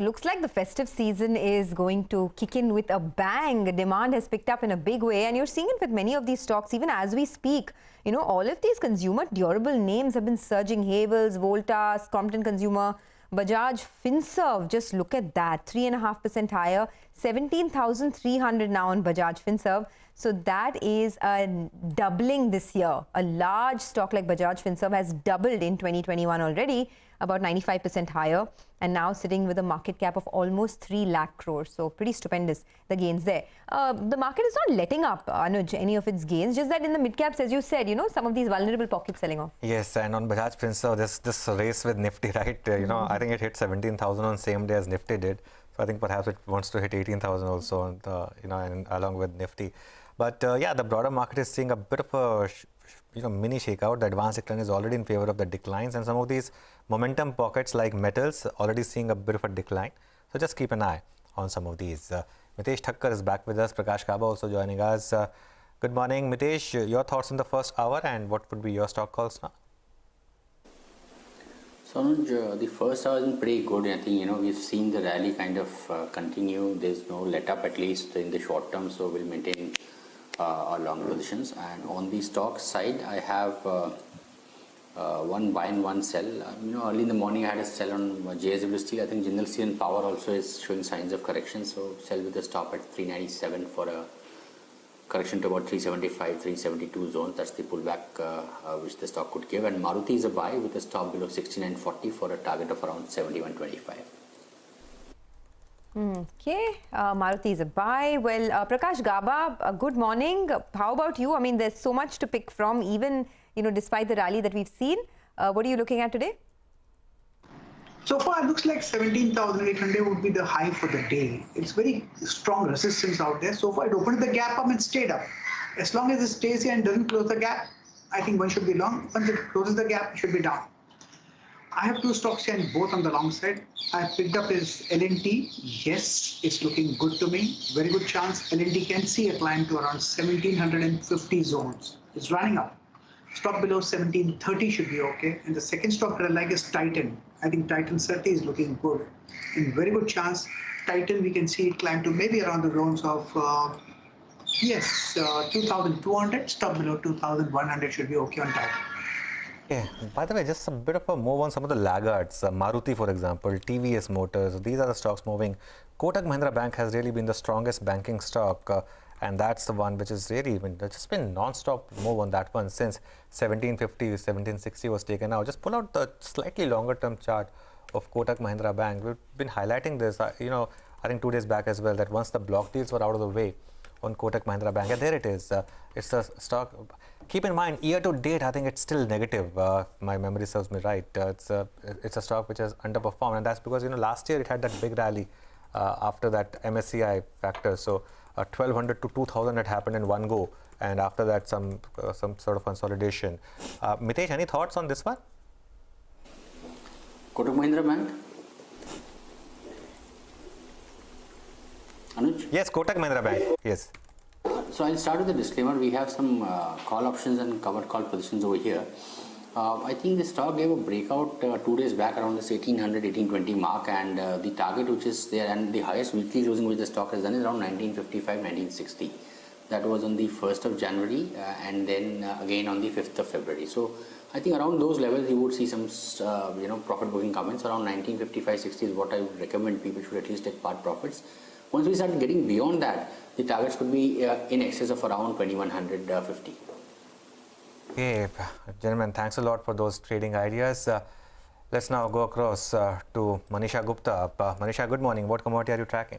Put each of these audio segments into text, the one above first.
Looks like the festive season is going to kick in with a bang. Demand has picked up in a big way, and you're seeing it with many of these stocks even as we speak. You know, all of these consumer durable names have been surging. Havells, Voltas, Compton Consumer, Bajaj Finserv. Just look at that, 3.5% higher, 17,300 now on Bajaj Finserv. So that is a doubling this year. A large stock like Bajaj Finserv has doubled in 2021 already, about 95% higher, and now sitting with a market cap of almost 3 lakh crores. So pretty stupendous, the gains there. The market is not letting up, Anuj, any of its gains, just that in the mid caps, as you said, you know, some of these vulnerable pockets selling off. Yes, and on Bajaj Finserv, this race with Nifty, right? I think it hit 17,000 on same day as Nifty did. So I think perhaps it wants to hit 18,000 also, on the, and along with Nifty. But yeah, the broader market is seeing a bit of a mini shakeout. The advanced decline is already in favor of the declines, and some of these momentum pockets like metals already seeing a bit of a decline. So just keep an eye on some of these. Mitesh Thakkar is back with us. Prakash Gaba also joining us. Good morning, Mitesh. Your thoughts in the first hour, and what would be your stock calls now? So, Anuj, the first hour has been pretty good. I think, we've seen the rally kind of continue. There's no let up, at least in the short term, so we'll maintain our long positions. And on the stock side, I have one buy and one sell. Early in the morning, I had a sell on JSW Steel. I think Jindal Steel and Power also is showing signs of correction. So, sell with a stop at 397 for a correction to about 375, 372 zones. That's the pullback which the stock could give. And Maruti is a buy with a stop below 69.40 for a target of around 71.25. Okay, Maruti is a buy. Well, Prakash Gaba, good morning. How about you? I mean, there's so much to pick from, even, despite the rally that we've seen. What are you looking at today? So far, it looks like 17,800 would be the high for the day. It's very strong resistance out there. So far, it opened the gap up and stayed up. As long as it stays here and doesn't close the gap, I think one should be long. Once it closes the gap, it should be down. I have two stocks here, and both on the long side. I picked up is L&T. Yes, it's looking good to me. Very good chance L&T can see a climb to around 1,750 zones. It's running up. Stock below 1730 should be okay. And the second stock that I like is Titan. I think Titan 30 is looking good. And very good chance Titan, we can see it climb to maybe around the zones of 2,200. Stock below 2,100 should be okay on Titan. Yeah. By the way, just a bit of a move on some of the laggards. Maruti, for example, TVS Motors, these are the stocks moving. Kotak Mahindra Bank has really been the strongest banking stock. And that's the one which has really just been non-stop move on that one since 1750, 1760 was taken out. Just pull out the slightly longer term chart of Kotak Mahindra Bank. We've been highlighting this, I think 2 days back as well, that once the block deals were out of the way on Kotak Mahindra Bank, and there it is. It's a stock. Keep in mind, year to date, I think it's still negative. My memory serves me right. It's a stock which has underperformed, and that's because last year it had that big rally after that MSCI factor. So 1,200 to 2,000 had happened in one go, and after that some sort of consolidation. Mitesh, any thoughts on this one? Kotak Mahindra Bank. Anuj? Yes, Kotak Mahindra Bank. Yes. So I'll start with the disclaimer. We have some call options and covered call positions over here. I think the stock gave a breakout 2 days back around this 1800, 1820 mark, and the target which is there and the highest weekly closing which the stock has done is around 1955, 1960. That was on the 1st of January and then again on the 5th of February. So I think around those levels you would see some profit booking comments. Around 1955, 60 is what I would recommend people should at least take part profits. Once we start getting beyond that, the targets could be in excess of around 2150. Okay, gentlemen, thanks a lot for those trading ideas. Let's now go across to Manisha Gupta. Manisha, good morning. What commodity are you tracking?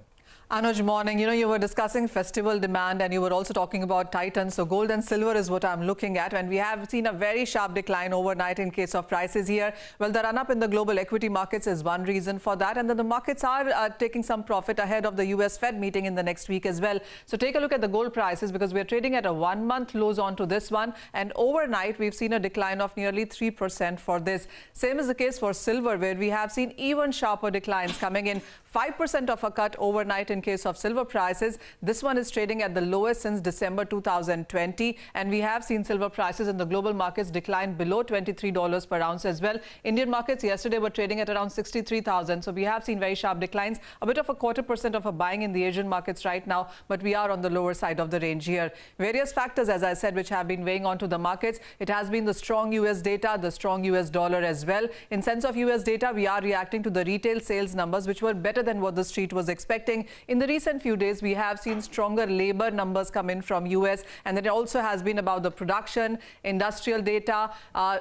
Anuj, morning. You were discussing festival demand and you were also talking about Titan. So gold and silver is what I'm looking at. And we have seen a very sharp decline overnight in case of prices here. Well, the run-up in the global equity markets is one reason for that. And then the markets are taking some profit ahead of the US Fed meeting in the next week as well. So take a look at the gold prices because we're trading at a 1-month lows onto this one. And overnight, we've seen a decline of nearly 3% for this. Same is the case for silver, where we have seen even sharper declines coming in. 5% of a cut overnight in case of silver prices. This one is trading at the lowest since December 2020. And we have seen silver prices in the global markets decline below $23 per ounce as well. Indian markets yesterday were trading at around 63,000. So we have seen very sharp declines, a bit of a 0.25% of a buying in the Asian markets right now, but we are on the lower side of the range here. Various factors, as I said, which have been weighing onto the markets. It has been the strong US data, the strong US dollar as well. In sense of US data, we are reacting to the retail sales numbers, which were better than what the street was expecting. In the recent few days, we have seen stronger labor numbers come in from US, and then it also has been about the production, industrial data,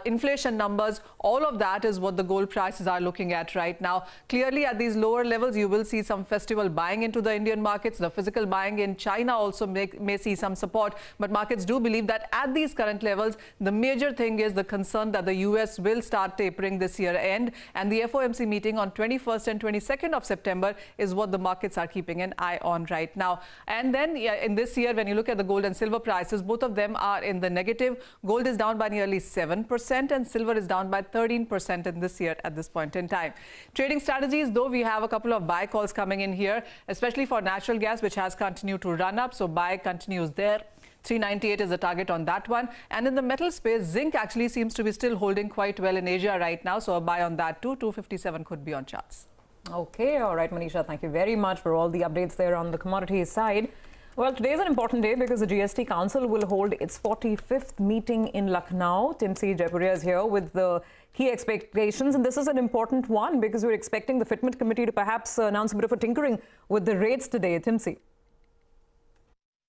inflation numbers. All of that is what the gold prices are looking at right now. Clearly, at these lower levels, you will see some festival buying into the Indian markets. The physical buying in China also may see some support, but markets do believe that at these current levels, the major thing is the concern that the US will start tapering this year end, and the FOMC meeting on 21st and 22nd of September is what the markets are keeping an eye on right now. And then in this year, when you look at the gold and silver prices, both of them are in the negative. Gold is down by nearly 7% and silver is down by 13% in this year at this point in time. Trading strategies, though, we have a couple of buy calls coming in here, especially for natural gas, which has continued to run up. So buy continues there. 398 is the target on that one. And in the metal space, zinc actually seems to be still holding quite well in Asia right now. So a buy on that too. 257 could be on charts. Okay, all right, Manisha, thank you very much for all the updates there on the commodities side. Well, today is an important day because the GST Council will hold its 45th meeting in Lucknow. Timsi Jaipuria is here with the key expectations, and this is an important one because we're expecting the Fitment Committee to perhaps announce a bit of a tinkering with the rates today. Timsi.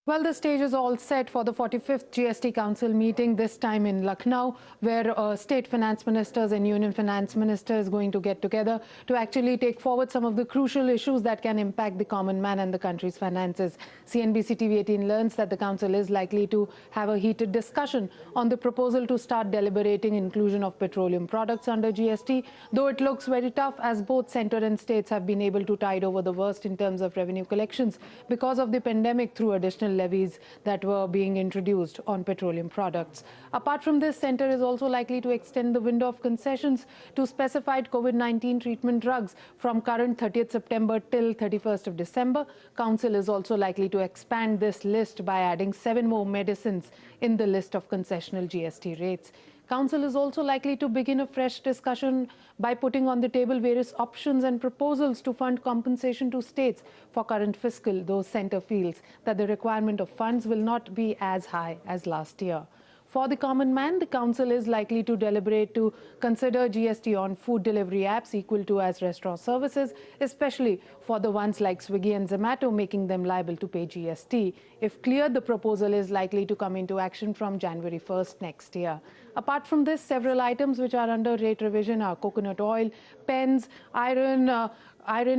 Well, the stage is all set for the 45th GST Council meeting, this time in Lucknow, where state finance ministers and union finance ministers are going to get together to actually take forward some of the crucial issues that can impact the common man and the country's finances. CNBC TV18 learns that the council is likely to have a heated discussion on the proposal to start deliberating inclusion of petroleum products under GST, though it looks very tough as both centre and states have been able to tide over the worst in terms of revenue collections because of the pandemic through additional levies that were being introduced on petroleum products. Apart from this, Centre is also likely to extend the window of concessions to specified COVID-19 treatment drugs from current 30th September till 31st of December. Council is also likely to expand this list by adding 7 more medicines in the list of concessional GST rates. Council is also likely to begin a fresh discussion by putting on the table various options and proposals to fund compensation to states for current fiscal, though Centre feels that the requirement of funds will not be as high as last year. For the common man, the council is likely to deliberate to consider GST on food delivery apps equal to as restaurant services, especially for the ones like Swiggy and Zomato, making them liable to pay GST. If cleared, the proposal is likely to come into action from January 1st next year. Apart from this, several items which are under rate revision are coconut oil, pens, iron,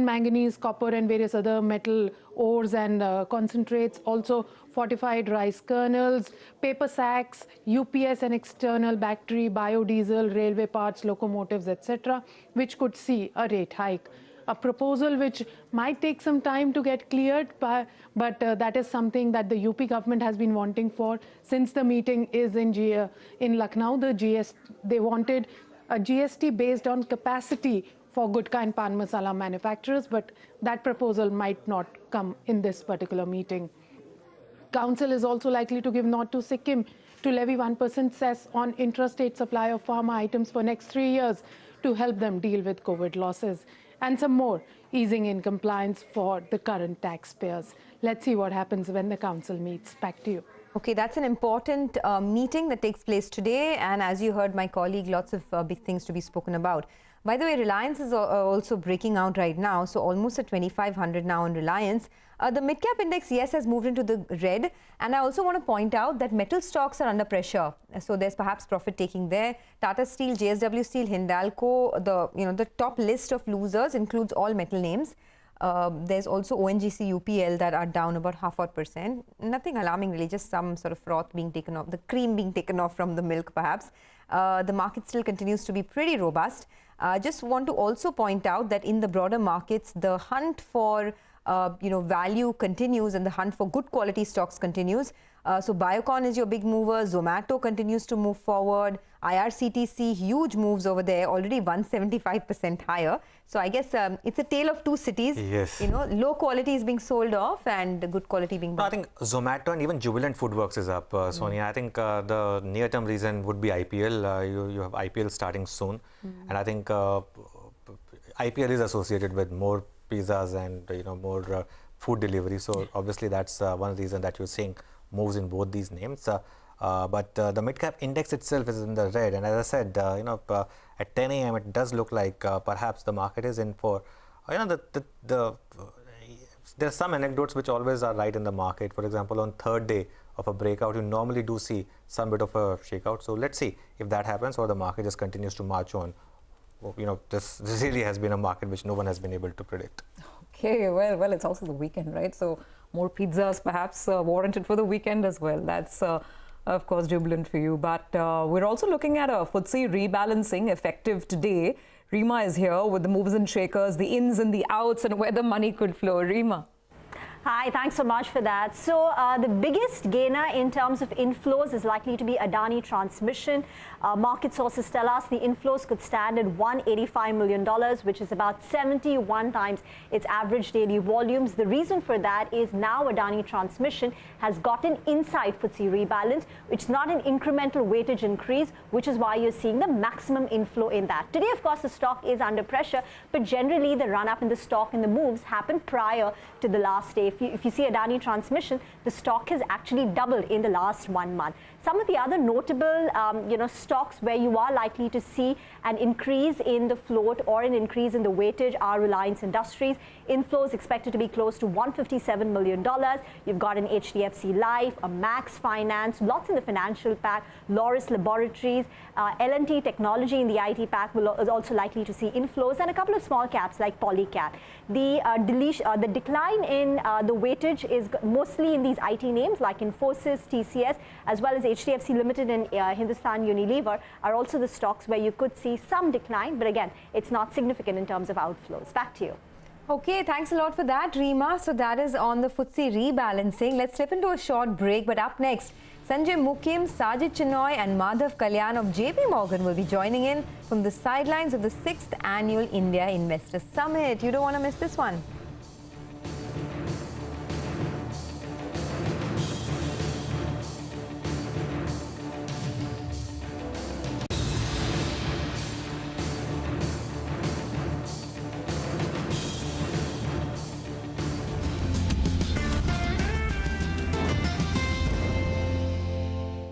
manganese, copper and various other metal ores and concentrates, also fortified rice kernels, paper sacks, UPS and external battery, biodiesel, railway parts, locomotives, etc., which could see a rate hike. A proposal which might take some time to get cleared, but that is something that the UP government has been wanting for since the meeting is in Lucknow. They wanted a GST based on capacity for gutka and pan masala manufacturers, but that proposal might not come in this particular meeting. Council is also likely to give nod to Sikkim to levy 1% cess on intrastate supply of pharma items for next 3 years to help them deal with COVID losses. And some more easing in compliance for the current taxpayers. Let's see what happens when the council meets. Back to you. Okay, that's an important meeting that takes place today. And as you heard my colleague, lots of big things to be spoken about. By the way, Reliance is also breaking out right now. So almost at 2,500 now on Reliance. The mid-cap index, yes, has moved into the red. And I also want to point out that metal stocks are under pressure. So there's perhaps profit taking there. Tata Steel, JSW Steel, Hindalco, the top list of losers includes all metal names. There's also ONGC, UPL that are down about 0.5%. Nothing alarming really, just some sort of froth being taken off, the cream being taken off from the milk perhaps. The market still continues to be pretty robust. Just want to also point out that in the broader markets, the hunt for value continues and the hunt for good quality stocks continues. So Biocon is your big mover. Zomato continues to move forward. IRCTC, huge moves over there, already 175% higher. So I guess it's a tale of two cities. Yes. You know, low quality is being sold off and good quality being No, I bought. think Zomato and even Jubilant Foodworks is up, Sonia. I think the near-term reason would be IPL. You have IPL starting soon, and I think IPL is associated with more pizzas and more food delivery. So obviously that's one reason that you're seeing moves in both these names. But the mid-cap index itself is in the red, and as I said, at 10 a.m. it does look like perhaps the market is in for, there are some anecdotes which always are right in the market. For example, on third day of a breakout, you normally do see some bit of a shakeout. So let's see if that happens or the market just continues to march on. This really has been a market which no one has been able to predict. Okay, well, it's also the weekend, right? So more pizzas perhaps warranted for the weekend as well. That's of course jubilant for you. But we're also looking at a FTSE rebalancing effective today. Reema is here with the movers and shakers, the ins and the outs, and where the money could flow. Reema. Hi, thanks so much for that. So the biggest gainer in terms of inflows is likely to be Adani Transmission. Market sources tell us the inflows could stand at $185 million, which is about 71 times its average daily volumes. The reason for that is now Adani Transmission has gotten inside FTSE rebalance, which is not an incremental weightage increase, which is why you're seeing the maximum inflow in that. Today, of course, the stock is under pressure, but generally the run-up in the stock and the moves happened prior to the last day. If you see Adani Transmission, the stock has actually doubled in the last 1 month. Some of the other notable, stocks where you are likely to see an increase in the float or an increase in the weightage are Reliance Industries. Inflows expected to be close to $157 million. You've got an HDFC Life, a Max Finance, lots in the financial pack, Loris Laboratories, L&T Technology in the IT pack is also likely to see inflows, and a couple of small caps like Polycat. The decline in the weightage is mostly in these IT names like Infosys, TCS, as well as HDFC Limited and Hindustan Unilever are also the stocks where you could see some decline, but again, it's not significant in terms of outflows. Back to you. Okay, thanks a lot for that, Reema. So that is on the FTSE rebalancing. Let's slip into a short break, but up next, Sanjay Mukim, Sajid Chinoy and Madhav Kalyan of JP Morgan will be joining in from the sidelines of the 6th Annual India Investor Summit. You don't want to miss this one.